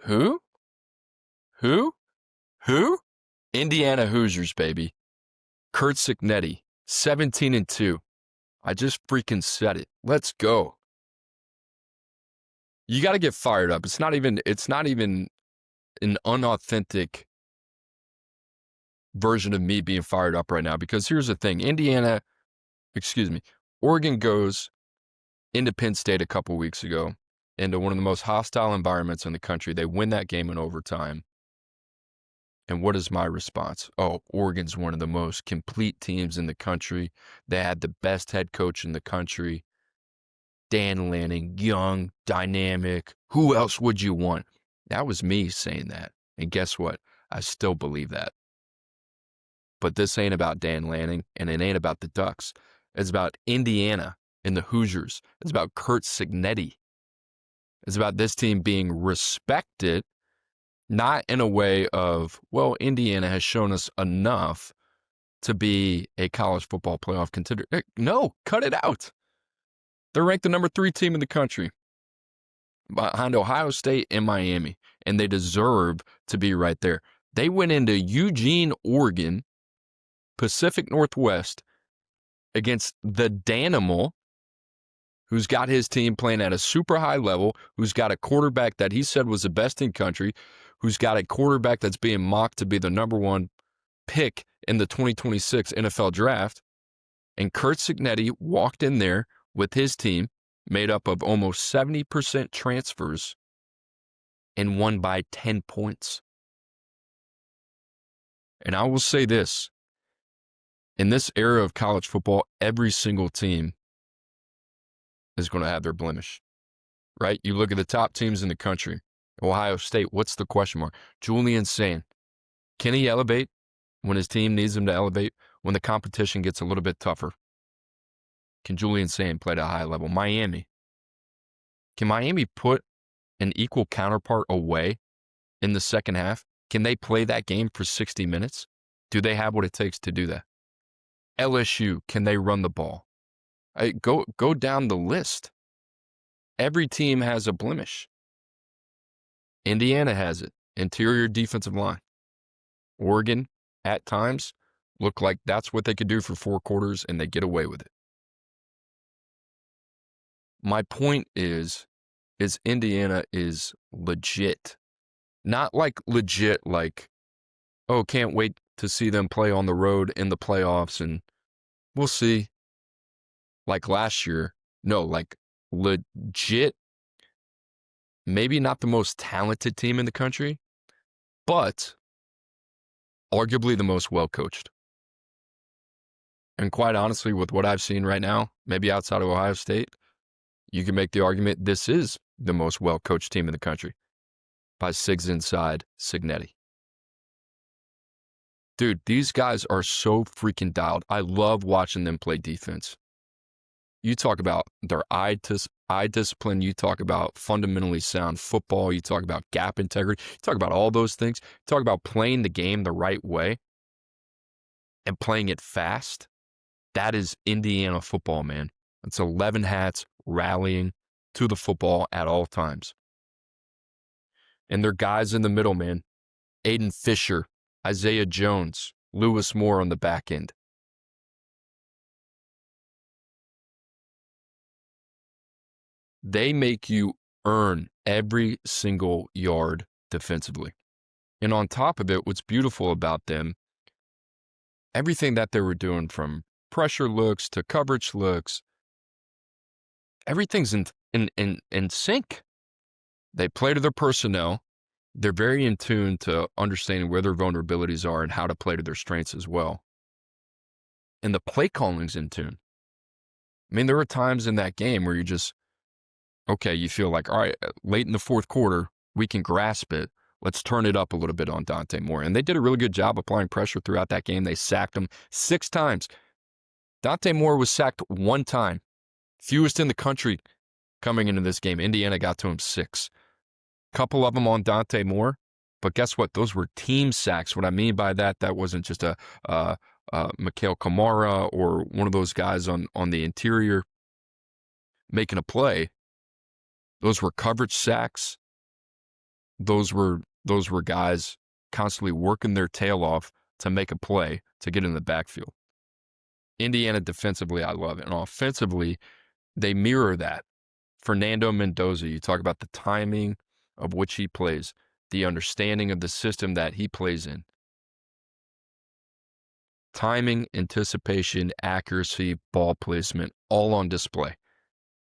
Who? Who? Who? Indiana Hoosiers, baby. Curt Signetti, 17-2. I just freaking said it. Let's go. You got to get fired up. It's not even an unauthentic version of me being fired up right now, because here's the thing. Oregon goes into Penn State a couple weeks ago into one of the most hostile environments in the country. They win that game in overtime. And what is my response? Oh, Oregon's one of the most complete teams in the country. They had the best head coach in the country. Dan Lanning, young, dynamic. Who else would you want? That was me saying that. And guess what? I still believe that. But this ain't about Dan Lanning, and it ain't about the Ducks. It's about Indiana and the Hoosiers. It's about Curt Signetti. It's about this team being respected, not in a way of, well, Indiana has shown us enough to be a college football playoff contender. No, cut it out. They're ranked the number 3 team in the country behind Ohio State and Miami, and they deserve to be right there. They went into Eugene, Oregon, Pacific Northwest, against the Danimal, who's got his team playing at a super high level, who's got a quarterback that he said was the best in country, who's got a quarterback that's being mocked to be the number 1 pick in the 2026 NFL draft. And Curt Signetti walked in there with his team made up of almost 70% transfers and won by 10 points. And I will say this, in this era of college football, every single team is going to have their blemish, right? You look at the top teams in the country. Ohio State, what's the question mark? Julian Sain, can he elevate when his team needs him to elevate, when the competition gets a little bit tougher? Can Julian Sain play at a high level? Miami, can Miami put an equal counterpart away in the second half? Can they play that game for 60 minutes? Do they have what it takes to do that? LSU, can they run the ball? Go down the list. Every team has a blemish. Indiana has it. Interior defensive line. Oregon, at times, look like that's what they could do for 4 quarters, and they get away with it. My point is Indiana is legit. Not like legit like, oh, can't wait to see them play on the road in the playoffs and we'll see. Like last year. No, like legit. Maybe not the most talented team in the country, but arguably the most well-coached. And quite honestly, with what I've seen right now, maybe outside of Ohio State, you can make the argument this is the most well-coached team in the country by Sigs inside Cignetti. Dude, these guys are so freaking dialed. I love watching them play defense. You talk about their eye discipline. You talk about fundamentally sound football. You talk about gap integrity. You talk about all those things. You talk about playing the game the right way and playing it fast. That is Indiana football, man. It's 11 hats rallying to the football at all times. And they're guys in the middle, man. Aiden Fisher, Isaiah Jones, Lewis Moore on the back end. They make you earn every single yard defensively. And on top of it, what's beautiful about them, everything that they were doing from pressure looks to coverage looks, everything's in sync. They play to their personnel. They're very in tune to understanding where their vulnerabilities are and how to play to their strengths as well. And the play calling's in tune. I mean, there were times in that game where you just, okay, you feel like, all right, late in the fourth quarter, we can grasp it. Let's turn it up a little bit on Dante Moore. And they did a really good job applying pressure throughout that game. They sacked him 6 times. Dante Moore was sacked 1 time. Fewest in the country coming into this game. Indiana got to him 6. Couple of them on Dante Moore. But guess what? Those were team sacks. What I mean by that, that wasn't just a Mikhail Kamara or one of those guys on the interior making a play. Those were coverage sacks. those were guys constantly working their tail off to make a play to get in the backfield. Indiana defensively, I love it. And offensively, they mirror that. Fernando Mendoza, you talk about the timing of which he plays, the understanding of the system that he plays in. Timing, anticipation, accuracy, ball placement, all on display.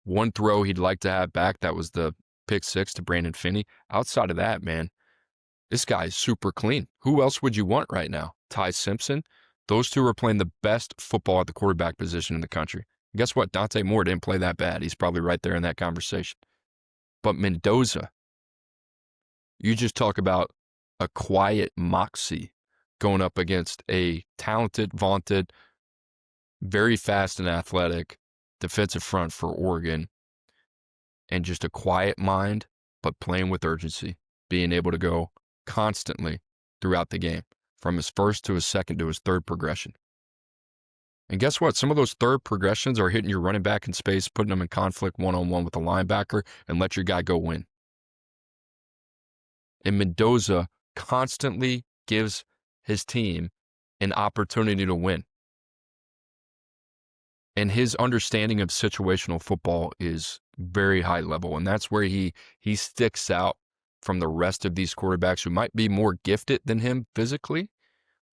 One throw he'd like to have back, that was the pick 6 to Brandon Finney. Outside of that, man, this guy is super clean. Who else would you want right now? Ty Simpson? Those two are playing the best football at the quarterback position in the country. Guess what? Dante Moore didn't play that bad. He's probably right there in that conversation. But Mendoza, you just talk about a quiet moxie going up against a talented, vaunted, very fast and athletic defensive front for Oregon, and just a quiet mind, but playing with urgency, being able to go constantly throughout the game, from his first to his second to his third progression. And guess what? Some of those third progressions are hitting your running back in space, putting them in conflict one-on-one with a linebacker, and let your guy go win. And Mendoza constantly gives his team an opportunity to win. And his understanding of situational football is very high level, and that's where he sticks out from the rest of these quarterbacks who might be more gifted than him physically,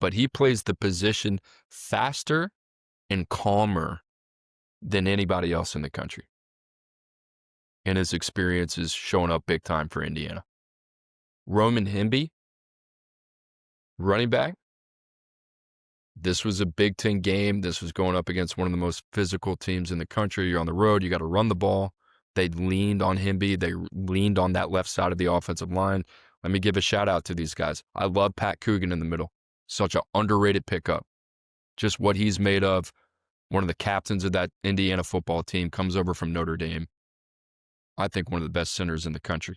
but he plays the position faster and calmer than anybody else in the country. And his experience is showing up big time for Indiana. Roman Hemby, running back. This was a Big Ten game. This was going up against one of the most physical teams in the country. You're on the road. You got to run the ball. They leaned on Hemby. They leaned on that left side of the offensive line. Let me give a shout out to these guys. I love Pat Coogan in the middle. Such an underrated pickup. Just what he's made of. One of the captains of that Indiana football team, comes over from Notre Dame. I think one of the best centers in the country.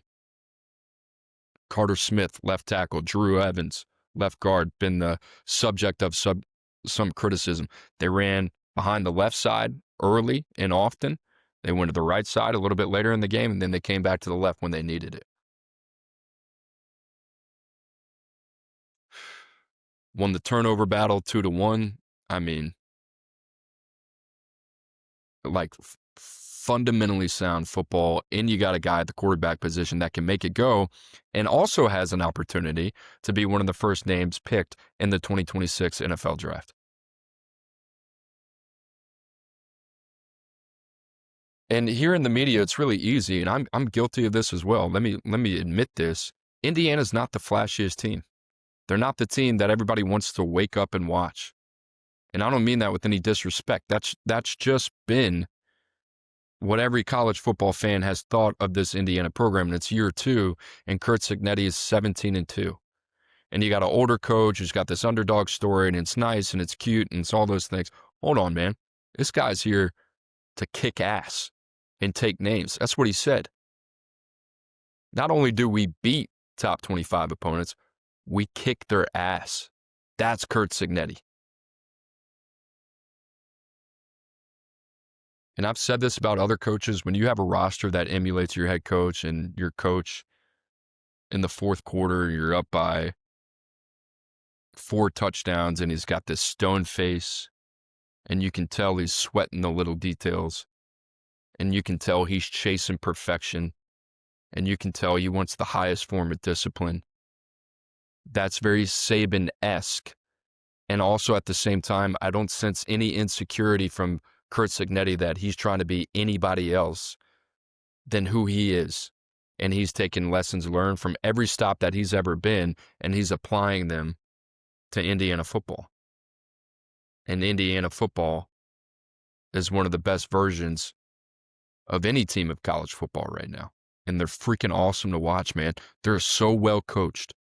Carter Smith, left tackle. Drew Evans, left guard, been the subject of some criticism. They ran behind the left side early and often. They went to the right side a little bit later in the game, and then they came back to the left when they needed it. Won the turnover battle 2-1. I mean, like fundamentally sound football, and you got a guy at the quarterback position that can make it go and also has an opportunity to be one of the first names picked in the 2026 NFL draft. And here in the media, it's really easy, and I'm guilty of this as well. Let me admit this. Indiana's not the flashiest team. They're not the team that everybody wants to wake up and watch. And I don't mean that with any disrespect. That's just been what every college football fan has thought of this Indiana program. And it's year 2, and Curt Signetti is 17-2. And you got an older coach who's got this underdog story, and it's nice and it's cute and it's all those things. Hold on, man. This guy's here to kick ass and take names. That's what he said. Not only do we beat top 25 opponents, we kick their ass. That's Curt Signetti. And I've said this about other coaches. When you have a roster that emulates your head coach, and your coach in the fourth quarter, you're up by 4 touchdowns, and he's got this stone face, and you can tell he's sweating the little details, and you can tell he's chasing perfection, and you can tell he wants the highest form of discipline. That's very Saban-esque. And also at the same time, I don't sense any insecurity from Curt Signetti that he's trying to be anybody else than who he is. And he's taking lessons learned from every stop that he's ever been, and he's applying them to Indiana football. And Indiana football is one of the best versions of any team of college football right now. And they're freaking awesome to watch, man. They're so well coached.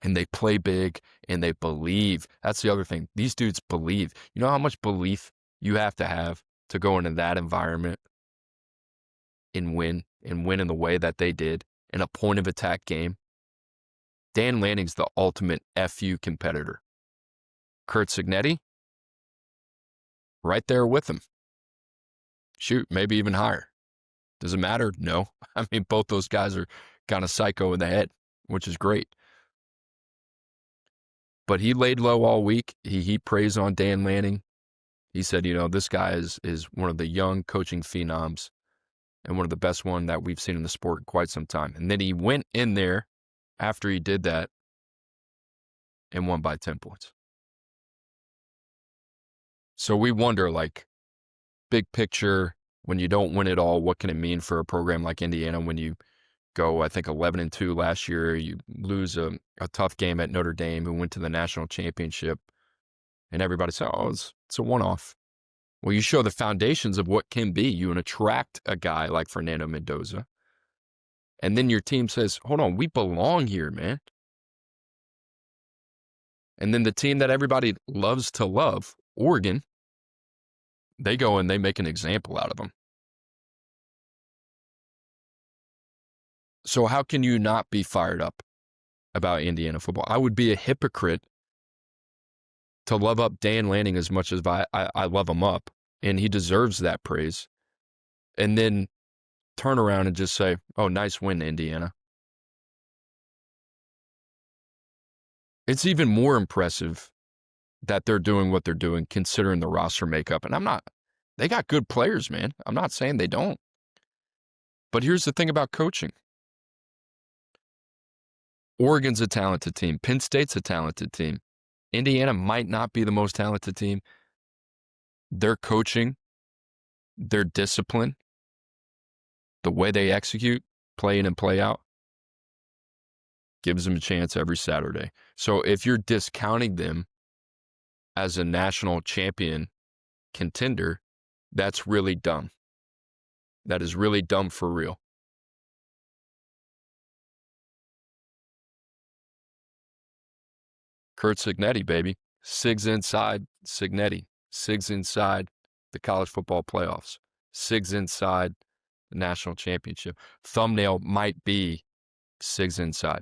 And they play big, and they believe. That's the other thing. These dudes believe. You know how much belief you have to go into that environment and win in the way that they did in a point of attack game? Dan Lanning's the ultimate FU competitor. Curt Signetti, right there with him. Shoot, maybe even higher. Does it matter? No. I mean, both those guys are kind of psycho in the head, which is great. But he laid low all week. He praised on Dan Lanning. He said, this guy is one of the young coaching phenoms and one of the best one that we've seen in the sport in quite some time. And then he went in there after he did that and won by 10 points. So we wonder, big picture, when you don't win it all, what can it mean for a program like Indiana when you go, I think, 11-2 last year, you lose a tough game at Notre Dame, who went to the national championship, and everybody said, it's a one-off. Well, you show the foundations of what can be. You attract a guy like Fernando Mendoza, and then your team says, hold on, we belong here, man. And then the team that everybody loves to love, Oregon, they go and they make an example out of them. So how can you not be fired up about Indiana football? I would be a hypocrite to love up Dan Lanning as much as I love him up, and he deserves that praise, and then turn around and just say, oh, nice win, Indiana. It's even more impressive that they're doing what they're doing, considering the roster makeup. And they got good players, man. I'm not saying they don't. But here's the thing about coaching. Oregon's a talented team. Penn State's a talented team. Indiana might not be the most talented team. Their coaching, their discipline, the way they execute, play in and play out, gives them a chance every Saturday. So if you're discounting them as a national champion contender, that's really dumb. That is really dumb for real. Curt Signetti, baby. Sigs inside Cignetti. Sigs inside the college football playoffs. Sigs inside the national championship. Thumbnail might be Sigs inside.